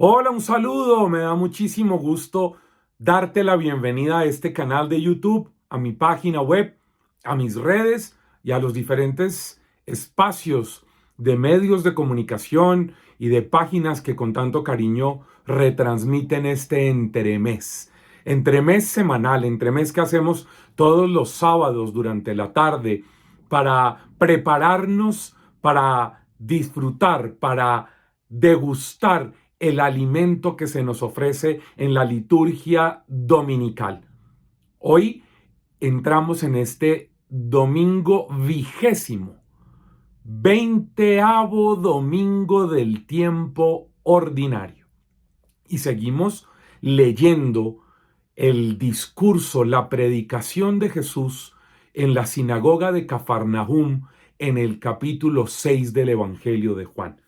Hola, un saludo. Me da muchísimo gusto darte la bienvenida a este canal de YouTube, a mi página web, a mis redes y a los diferentes espacios de medios de comunicación y de páginas que con tanto cariño retransmiten este entremés. Entremés semanal, entremés que hacemos todos los sábados durante la tarde para prepararnos, para disfrutar, para degustar el alimento que se nos ofrece en la liturgia dominical. Hoy entramos en este domingo vigésimo, 20º domingo del tiempo ordinario. Y seguimos leyendo el discurso, la predicación de Jesús en la sinagoga de Cafarnaúm en el capítulo 6 del Evangelio de Juan.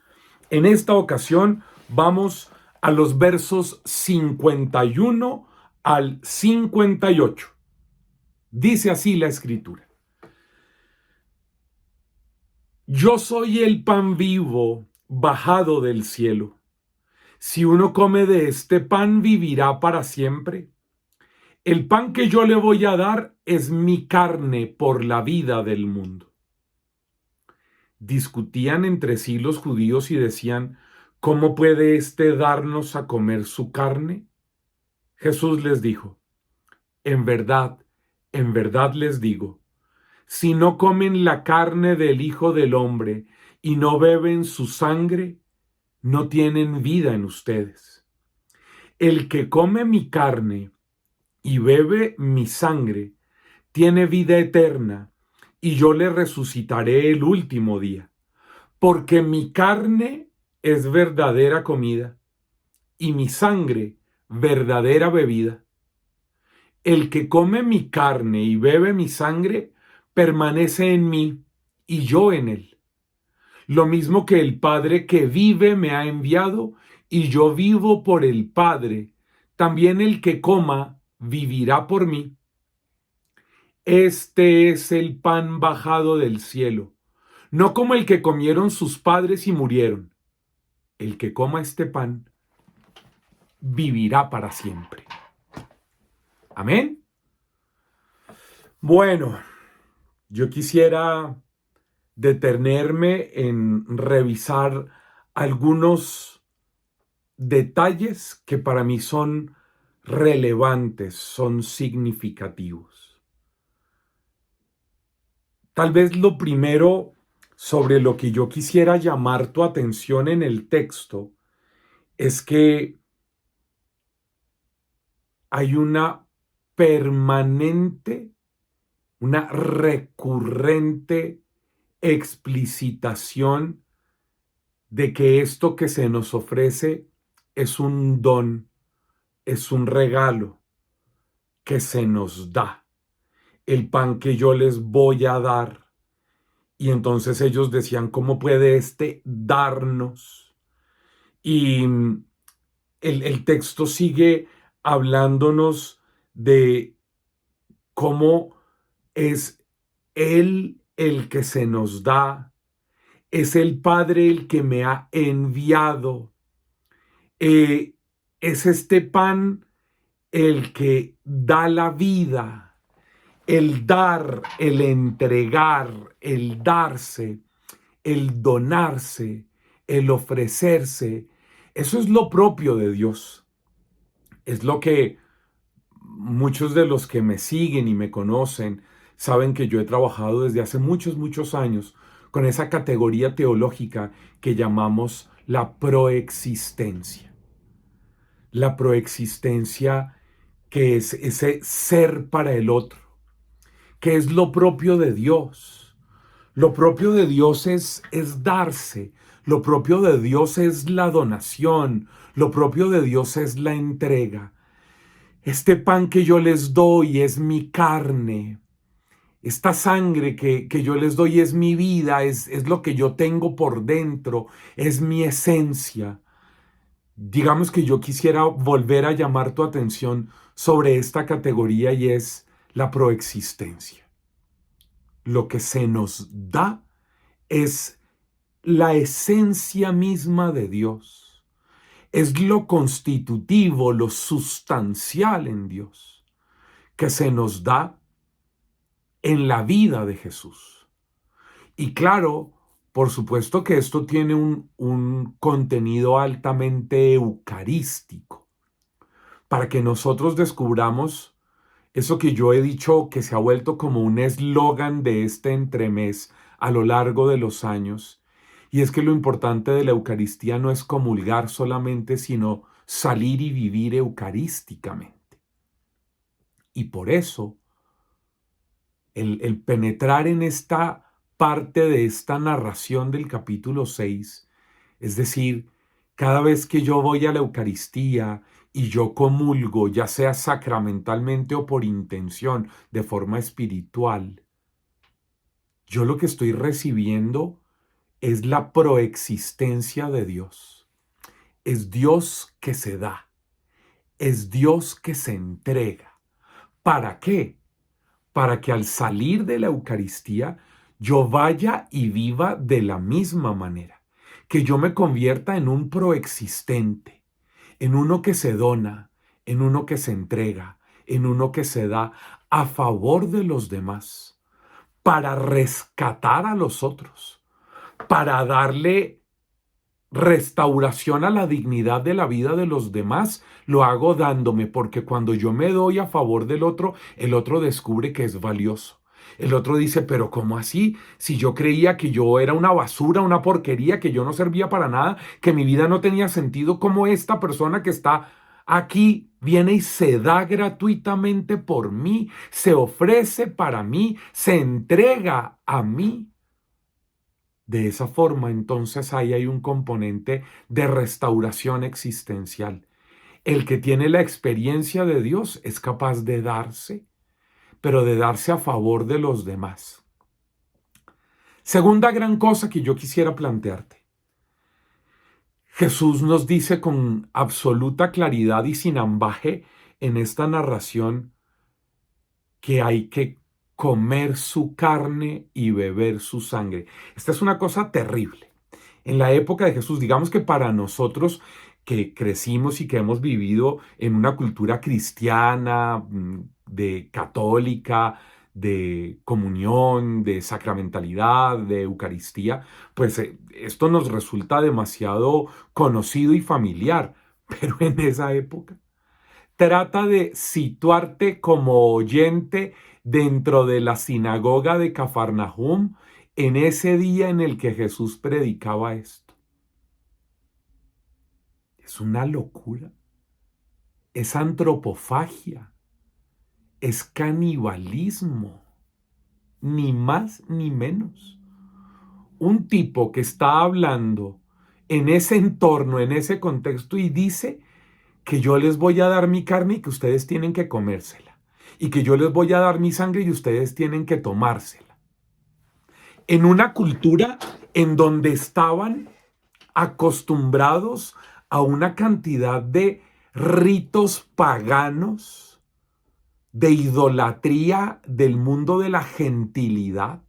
En esta ocasión vamos a los versos 51 al 58. Dice así la escritura: Yo soy el pan vivo bajado del cielo. Si uno come de este pan, vivirá para siempre. El pan que yo le voy a dar es mi carne por la vida del mundo. Discutían entre sí los judíos y decían: ¿Cómo puede éste darnos a comer su carne? Jesús les dijo: en verdad les digo, si no comen la carne del Hijo del Hombre y no beben su sangre, no tienen vida en ustedes. El que come mi carne y bebe mi sangre tiene vida eterna, y yo le resucitaré el último día, porque mi carne es verdadera comida y mi sangre verdadera bebida. El que come mi carne y bebe mi sangre permanece en mí y yo en él. Lo mismo que el Padre que vive me ha enviado y yo vivo por el Padre, también el que coma vivirá por mí. Este es el pan bajado del cielo, no como el que comieron sus padres y murieron. El que coma este pan vivirá para siempre. Amén. Bueno, yo quisiera detenerme en revisar algunos detalles que para mí son relevantes, son significativos. Tal vez lo primero sobre lo que yo quisiera llamar tu atención en el texto es que hay una permanente, una recurrente explicitación de que esto que se nos ofrece es un don, es un regalo que se nos da, el pan que yo les voy a dar. Y entonces ellos decían: ¿cómo puede este darnos? Y el texto sigue hablándonos de cómo es Él el que se nos da, es el Padre el que me ha enviado. Es este pan el que da la vida, el dar, el entregar, el darse, el donarse, el ofrecerse. Eso es lo propio de Dios. Es lo que muchos de los que me siguen y me conocen saben, que yo he trabajado desde hace muchos, muchos años con esa categoría teológica que llamamos la proexistencia. La proexistencia, que es ese ser para el otro, que es lo propio de Dios. Lo propio de Dios es darse, lo propio de Dios es la donación, lo propio de Dios es la entrega. Este pan que yo les doy es mi carne. Esta sangre que yo les doy es mi vida, es lo que yo tengo por dentro, es mi esencia. Digamos que yo quisiera volver a llamar tu atención sobre esta categoría, y es la proexistencia. Lo que se nos da es la esencia misma de Dios. es lo constitutivo, lo sustancial en Dios, que se nos da en la vida de Jesús. Y claro, por supuesto que esto tiene un contenido altamente eucarístico, para que nosotros descubramos eso que yo he dicho que se ha vuelto como un eslogan de este entremés a lo largo de los años, y es que lo importante de la Eucaristía no es comulgar solamente, sino salir y vivir eucarísticamente. Y por eso, el penetrar en esta parte de esta narración del capítulo 6, es decir, cada vez que yo voy a la Eucaristía y yo comulgo, ya sea sacramentalmente o por intención, de forma espiritual, yo lo que estoy recibiendo es la proexistencia de Dios. Es Dios que se da, es Dios que se entrega. ¿Para qué? Para que al salir de la Eucaristía yo vaya y viva de la misma manera, que yo me convierta en un proexistente, en uno que se dona, en uno que se entrega, en uno que se da a favor de los demás, para rescatar a los otros, para darle restauración a la dignidad de la vida de los demás. Lo hago dándome, porque cuando yo me doy a favor del otro, el otro descubre que es valioso. El otro dice, pero ¿cómo así? Si yo creía que yo era una basura, una porquería, que yo no servía para nada, que mi vida no tenía sentido, como esta persona que está aquí viene y se da gratuitamente por mí, se ofrece para mí, se entrega a mí. De esa forma, entonces ahí hay un componente de restauración existencial. El que tiene la experiencia de Dios es capaz de darse, pero de darse a favor de los demás. Segunda gran cosa que yo quisiera plantearte. Jesús nos dice con absoluta claridad y sin ambaje en esta narración que hay que comer su carne y beber su sangre. Esta es una cosa terrible. En la época de Jesús, digamos que para nosotros que crecimos y que hemos vivido en una cultura cristiana, de católica, de comunión, de sacramentalidad, de Eucaristía, pues esto nos resulta demasiado conocido y familiar. Pero en esa época, trata de situarte como oyente dentro de la sinagoga de Cafarnaúm en ese día en el que Jesús predicaba esto. Es una locura. Es antropofagia. Es canibalismo. Ni más ni menos. Un tipo que está hablando en ese entorno, en ese contexto, y dice que yo les voy a dar mi carne y que ustedes tienen que comérsela, y que yo les voy a dar mi sangre y ustedes tienen que tomársela. En una cultura en donde estaban acostumbrados a una cantidad de ritos paganos, de idolatría del mundo de la gentilidad,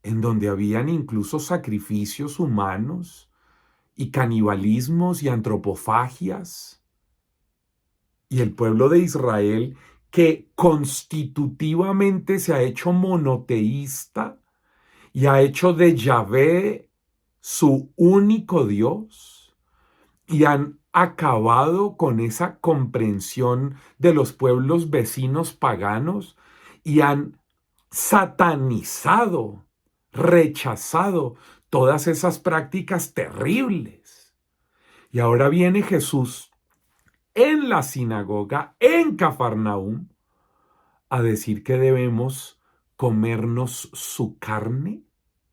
en donde habían incluso sacrificios humanos y canibalismos y antropofagias. Y el pueblo de Israel, que constitutivamente se ha hecho monoteísta y ha hecho de Yahvé su único Dios, y han acabado con esa comprensión de los pueblos vecinos paganos y han satanizado, rechazado todas esas prácticas terribles. Y ahora viene Jesús en la sinagoga, en Cafarnaúm, a decir que debemos comernos su carne,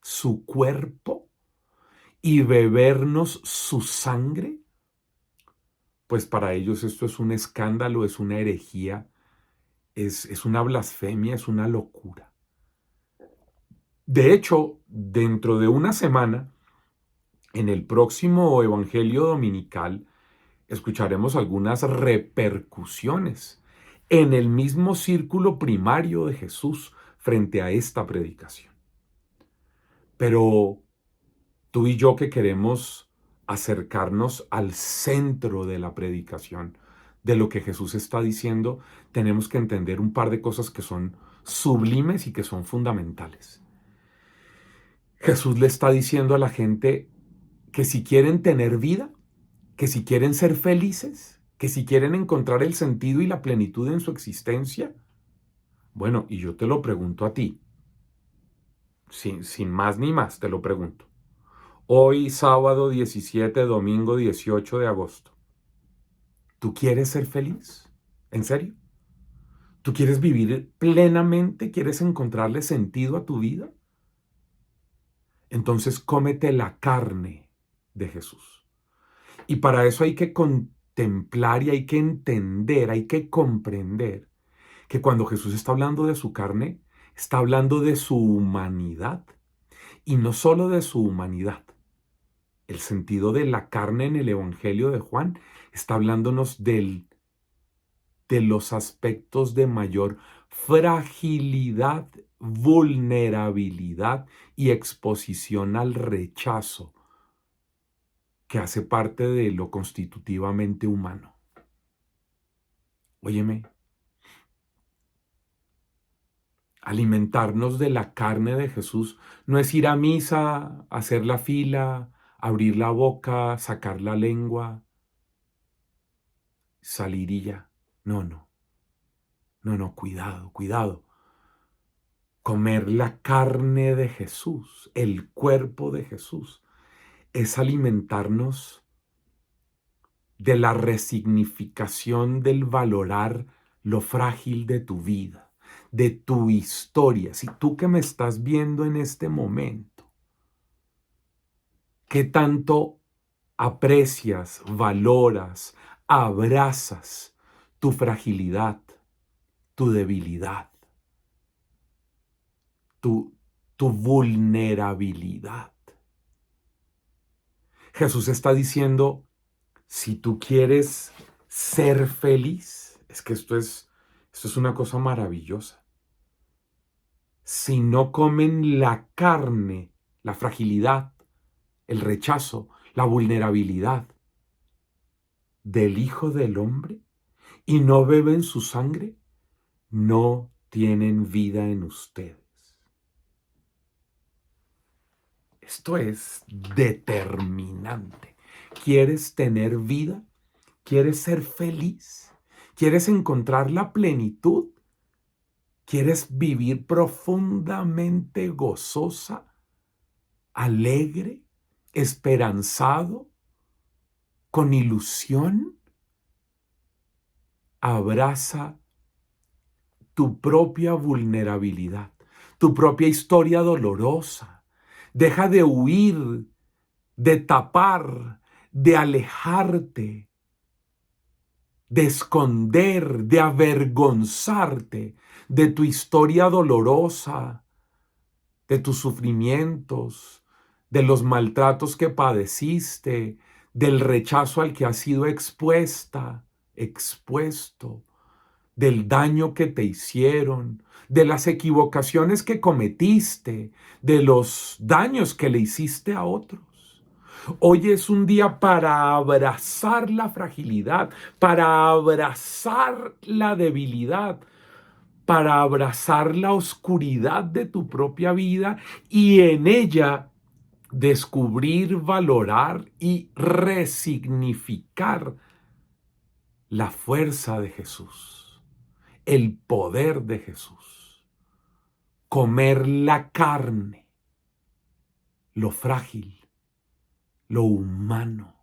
su cuerpo, y bebernos su sangre. Pues para ellos esto es un escándalo, es una herejía, es una blasfemia, es una locura. De hecho, dentro de una semana, en el próximo Evangelio Dominical, escucharemos algunas repercusiones en el mismo círculo primario de Jesús frente a esta predicación. Pero tú y yo, que queremos acercarnos al centro de la predicación, de lo que Jesús está diciendo, tenemos que entender un par de cosas que son sublimes y que son fundamentales. Jesús le está diciendo a la gente que si quieren tener vida, que si quieren ser felices, que si quieren encontrar el sentido y la plenitud en su existencia, bueno, y yo te lo pregunto a ti, sin más ni más, te lo pregunto. Hoy, sábado 17, domingo 18 de agosto, ¿tú quieres ser feliz? ¿En serio? ¿Tú quieres vivir plenamente? ¿Quieres encontrarle sentido a tu vida? Entonces cómete la carne de Jesús. Y para eso hay que contemplar y hay que entender, hay que comprender que cuando Jesús está hablando de su carne, está hablando de su humanidad. Y no solo de su humanidad. El sentido de la carne en el Evangelio de Juan está hablándonos de los aspectos de mayor fragilidad, vulnerabilidad y exposición al rechazo que hace parte de lo constitutivamente humano. Óyeme, alimentarnos de la carne de Jesús no es ir a misa, hacer la fila, abrir la boca, sacar la lengua, salir y ya. No, cuidado, cuidado. Comer la carne de Jesús, el cuerpo de Jesús, es alimentarnos de la resignificación del valorar lo frágil de tu vida, de tu historia. Si tú que me estás viendo en este momento, ¿qué tanto aprecias, valoras, abrazas tu fragilidad, tu debilidad, tu vulnerabilidad? Jesús está diciendo, si tú quieres ser feliz, es que esto es una cosa maravillosa. Si no comen la carne, la fragilidad, el rechazo, la vulnerabilidad del Hijo del Hombre y no beben su sangre, no tienen vida en ustedes. Esto es determinante. ¿Quieres tener vida? ¿Quieres ser feliz? ¿Quieres encontrar la plenitud? ¿Quieres vivir profundamente gozosa, alegre, esperanzado, con ilusión? Abraza tu propia vulnerabilidad, tu propia historia dolorosa. Deja de huir, de tapar, de alejarte, de esconder, de avergonzarte de tu historia dolorosa, de tus sufrimientos, de los maltratos que padeciste, del rechazo al que has sido expuesto, del daño que te hicieron, de las equivocaciones que cometiste, de los daños que le hiciste a otros. Hoy es un día para abrazar la fragilidad, para abrazar la debilidad, para abrazar la oscuridad de tu propia vida y en ella descubrir, valorar y resignificar la fuerza de Jesús, el poder de Jesús. Comer la carne, lo frágil, lo humano,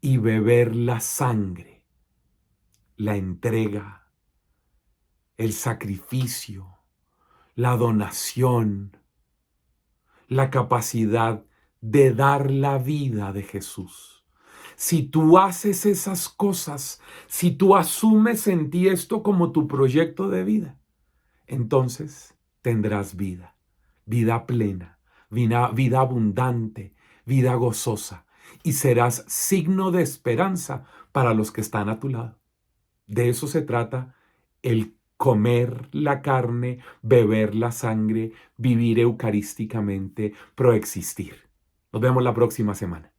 y beber la sangre, la entrega, el sacrificio, la donación, la capacidad de dar la vida de Jesús. Si tú haces esas cosas, si tú asumes en ti esto como tu proyecto de vida, entonces tendrás vida, vida plena, vida abundante, vida gozosa, y serás signo de esperanza para los que están a tu lado. De eso se trata el comer la carne, beber la sangre, vivir eucarísticamente, proexistir. Nos vemos la próxima semana.